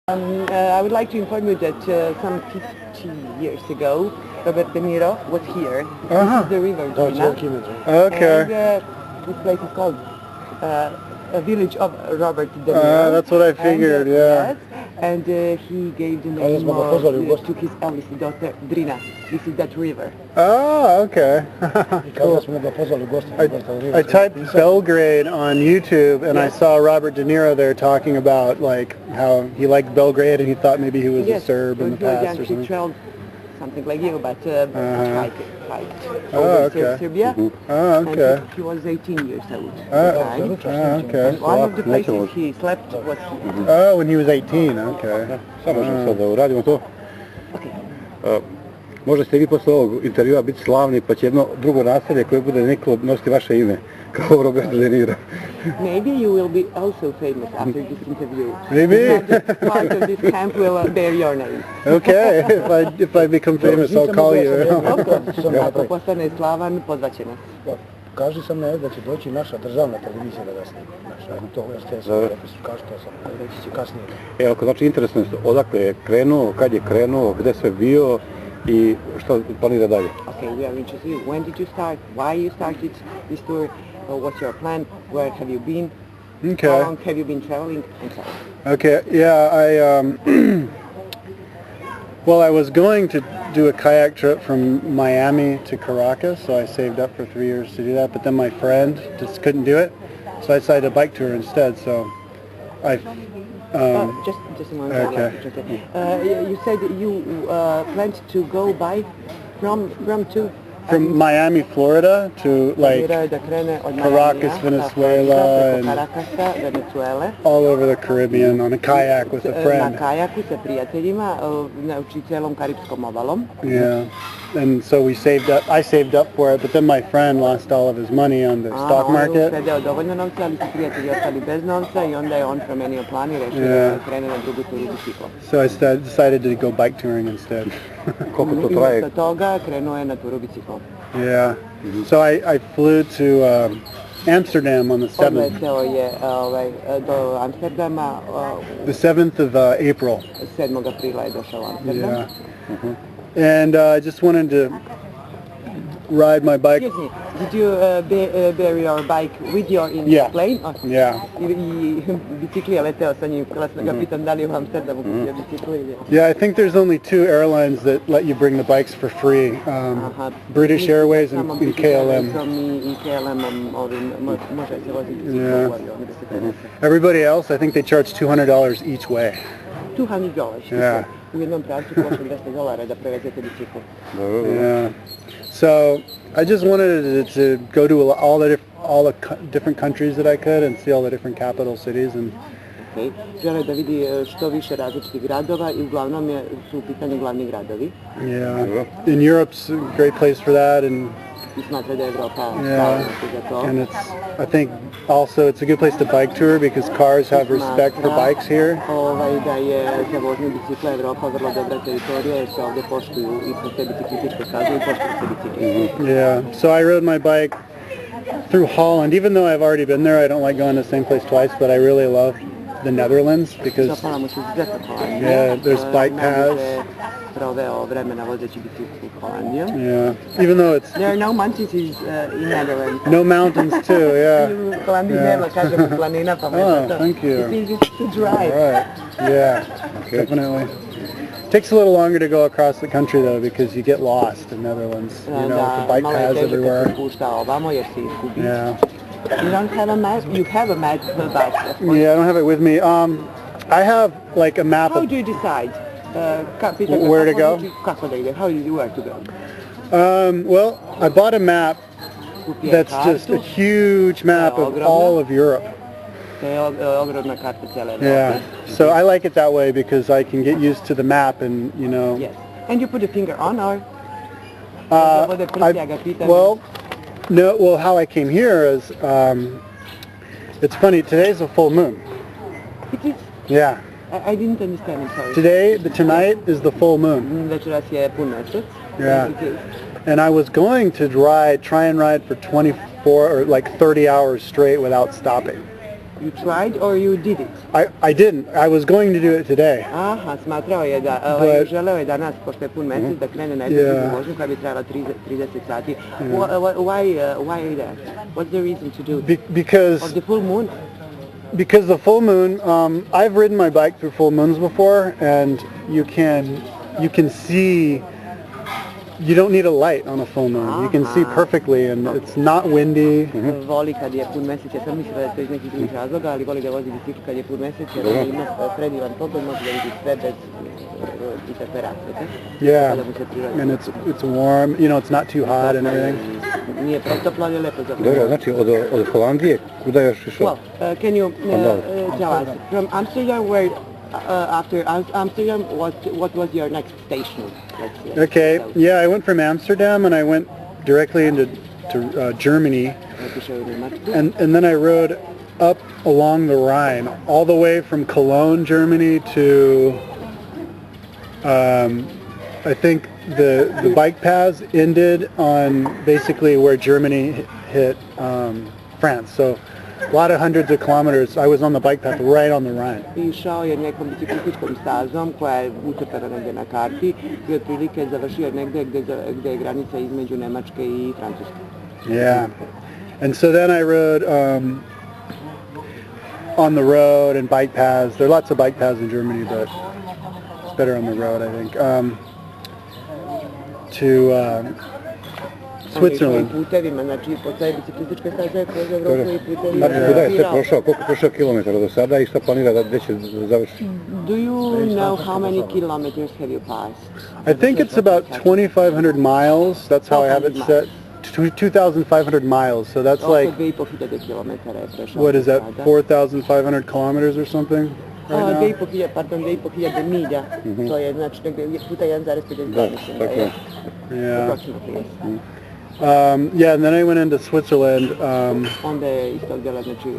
I would like to inform you that some 50 years ago, Robert De Niro was here. This is the river Drina. Okay. And this place is called a village of Robert De Niro. That's what I figured, and, yeah. Yes, and he gave the name to his eldest daughter, Drina. This is that river. Oh, okay. Cool. I typed Belgrade on YouTube and I saw Robert De Niro there talking about like how he liked Belgrade and he thought maybe he was a Serb in the past or something. Something like you, but fight okay. Serbia. Oh, okay. And he was 18 years old. Okay. And one of the places he slept was here. Oh, when he was 18, okay. Samo ćemo sad da uradimo to. Možda ste vi posle ovog intervjua biti slavni, pa će jedno drugo naselje koje bude neko nositi vaše ime, kao Robert De Niro. Maybe you will be also famous after this interview. Maybe. Part of this camp will bear your name. Okay, if I become famous, I'll call you. Ako postane slavan, pozvaće nas. Kaži sam ne da će doći naša državna televizija da ga snimi. To kaži to sam, reći ću kasnije. Evo, znači interesno je odakle je krenuo, kad je krenuo, gde sve bio i što planira dalje. Okay, we are interested. When did you start? Why you started this tour? What's your plan? Where have you been? Okay. How long have you been traveling? And so on. Okay, yeah, well, I was going to do a kayak trip from Miami to Caracas, so I saved up for 3 years to do that, but then my friend just couldn't do it, so I decided a bike tour instead, so I... just a moment. Okay. You said you planned to go by from From Miami, Florida to like Caracas, Venezuela, and all over the Caribbean on a kayak with a friend. Na kajaku sa prijateljima, znači celom Karibskom obalom. Yeah, and so I saved up for it, but then my friend lost all of his money on the stock market. On je uštedeo dovoljno novca, ali su prijatelji ostali bez novca i onda je on promenio plan i rešio da krene na drugu turu bicikla. So I decided to go bike touring instead. Koliko to traje? Umesto toga krenuo je na turu biciklom. Yeah. So I flew to Amsterdam on the 7th. Odleteo je do Amsterdama. The 7th of April. 7. aprila je došao u Amsterdam. Yeah. And I just wanted to ride my bike. Excuse me, did you bear your bike with you in the plane? Yeah. I bicikli je leteo sa njim, kada sam ga pitam da li je u Amsterdamu kupio bicikli ili... Yeah, I think there's only 2 airlines that let you bring the bikes for free. British Airways and KLM. Yeah. Everybody else, I think they charge $200 each way. $200. Yeah. U jednom pravcu košta $200 da prevezete biciklu. Yeah. So I just wanted to go to all the different countries that I could and see all the different capital cities. And žele da vidi što više različitih gradova i uglavnom su u pitanju glavni gradovi. Yeah. And Europe's a great place for that. And I smatra da je Evropa za to. And I think also it's a good place to bike tour because cars have respect for bikes here. Da je za vožnju bicikla Evropa vrlo dobra teritorija jer se ovdje poštuju i postoje biciklističke staze i poštuju se biciklisti. Yeah, so I rode my bike through Holland. Even though I've already been there, I don't like going to the same place twice, but I really love the Netherlands because there's bike paths. Yeah, even though there are no mountains in Netherlands. No mountains too, yeah. Oh, thank you. It's easy to drive. Right, yeah, definitely. Takes a little longer to go across the country though because you get lost in Netherlands. You know, the bike paths everywhere. Yeah. You don't have a map? You have a map, but... Yeah, I don't have it with me. I have like a map. How do you decide? Where to go? How do you where to go? Well, I bought a map that's just a huge map of all of Europe. Yeah, so I like it that way because I can get used to the map and, you know... Yes. And you put a finger on or? Well, how I came here is, it's funny, today's a full moon. It is? Yeah. I didn't understand, I'm sorry. Tonight is the full moon. Yeah. And I was going to try and ride for 24 or like 30 hours straight without stopping. You tried or you did it? I didn't. I was going to do it today. Aha, smatrao je da, želeo je danas, pošto je pun mjesec, da krene na jednu vožnju koja bi trajala 30 sati. Why that? What's the reason to do it? Because Of the full moon? Because the full moon, I've ridden my bike through full moons before, and you can see. You don't need a light on a full moon. You can see perfectly, and it's not windy. Voli kad je pun mjesec, ja sam mislila da je to iz nekih drugih razloga, ali voli da vozi bicikl kad je pun mjesec, jer ima predivan pogled, može da vidi sve bez ikakve rasvete. Yeah, and it's warm. You know, it's not too hot and everything. Nije pretoplo, ali je lepo za Dobro, znači od Holandije, kuda još išao? Well, can you tell us, from Amsterdam, where after Amsterdam, what was your next station? Okay, yeah, I went from Amsterdam and I went directly into Germany, and then I rode up along the Rhine, all the way from Cologne, Germany to I think the bike paths ended on basically where Germany hit France. So a lot of hundreds of kilometers. I was on the bike path right on the Rhine. Išao je nekom biciklističkom stazom koja je ucrtana negdje na karti i otprilike završio negdje gdje je granica između Njemačke i Francuske. Yeah. And so then I rode on the road and bike paths. There are lots of bike paths in Germany, but it's better on the road, I think. To Switzerland. Putevima, znači postoje biciklističke staze kroz Evropu i putevi. Znači, kuda je sve prošao, koliko prošao kilometara do sada i šta planira da gdje će završiti? Do you know how many kilometers have you passed? I think it's about 2,500 miles. That's how I have it set. 2,500 miles. So that's like, what is that, 4,500 kilometers or something? Right 2,500 milja, to je znači negdje puta 1,52 mislim da je. Yeah. Yeah, and then I went into Switzerland. Onda je istog djela, znači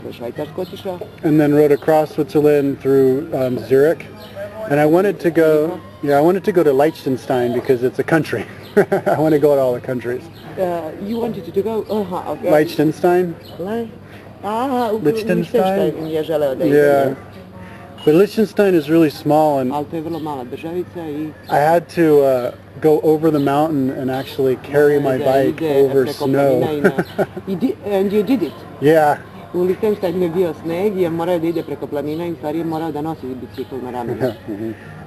kroz Švajcarsku otišao. And then rode across Switzerland through Zurich. And I wanted to go to Liechtenstein because it's a country. I want to go to all the countries. You wanted to go? Okay. Liechtenstein? Liechtenstein? Yeah. But Liechtenstein is really small, and I had to go over the mountain and actually carry my bike over snow. And you did it? Yeah. U Liechtensteinu je bio sneg i morao da ide preko planina i u stvari je morao da nosi bicikl na ramenu.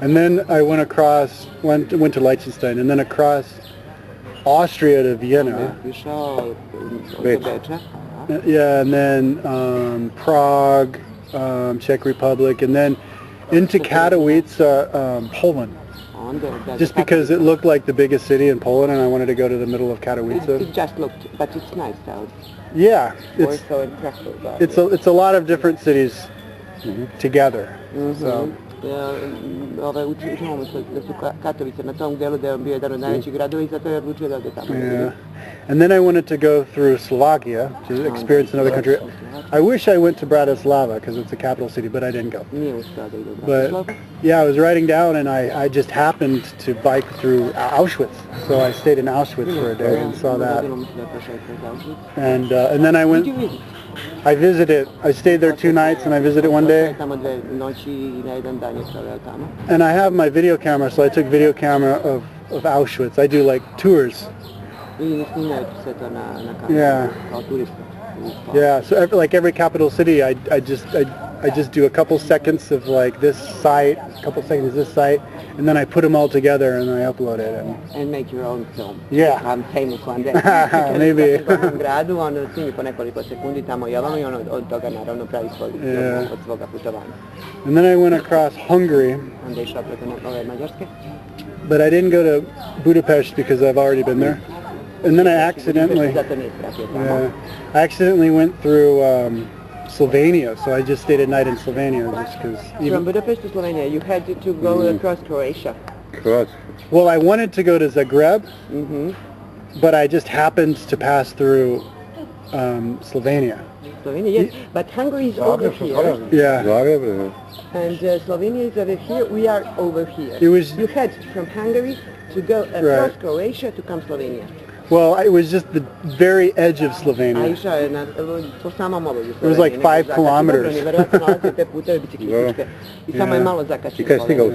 And then I went to Liechtenstein, and then across Austria to Vienna. Išao do Beča. Yeah, and then Prague, Czech Republic, and then into Katowice, Poland. Just because it looked like the biggest city in Poland, and I wanted to go to the middle of Katowice. It just looked, but it's nice out. Yeah, it's a lot of different cities together. So. Učinimo da su Katovice na tom delu da je on bio jedan od najvećih gradova i zato je odlučio da ode tamo. Yeah. And then I wanted to go through Slovakia to experience another country. I wish I went to Bratislava because it's the capital city, but I didn't go. But yeah, I was riding down and I just happened to bike through Auschwitz. So I stayed in Auschwitz for a day and saw that. And then I went. I visited. I stayed there 2 nights and I visited one day. And I have my video camera, so I took video camera of Auschwitz. I do like tours. Yeah. Yeah. So every capital city, I just do a couple seconds of like this site, a couple seconds of this site, and then I put them all together and I upload it. And make your own film. Yeah. I'm famous one day. Maybe. gradu, on snimi po nekoliko sekundi tamo i ovamo i on od toga naravno pravi svoj film od svoga putovanja. And then I went across Hungary. Onda je išao preko ove Mađarske. But I didn't go to Budapest because I've already been there. And then I accidentally went through Slovenia, so I just stayed a night in Slovenia just because. From Budapest to Slovenia, you had to go across Croatia. Well, I wanted to go to Zagreb, but I just happened to pass through Slovenia. Slovenia, yes, but Hungary is over here. Yeah. And Slovenia is over here. We are over here. You had from Hungary to go across Croatia to come Slovenia. Well, it was just the very edge of A Slovenia. išao je po samom obalju It was like 5 kilometers. Nevjerojatno nalaze te puteve biciklističke i samo je malo zakačen. I kad je stigao u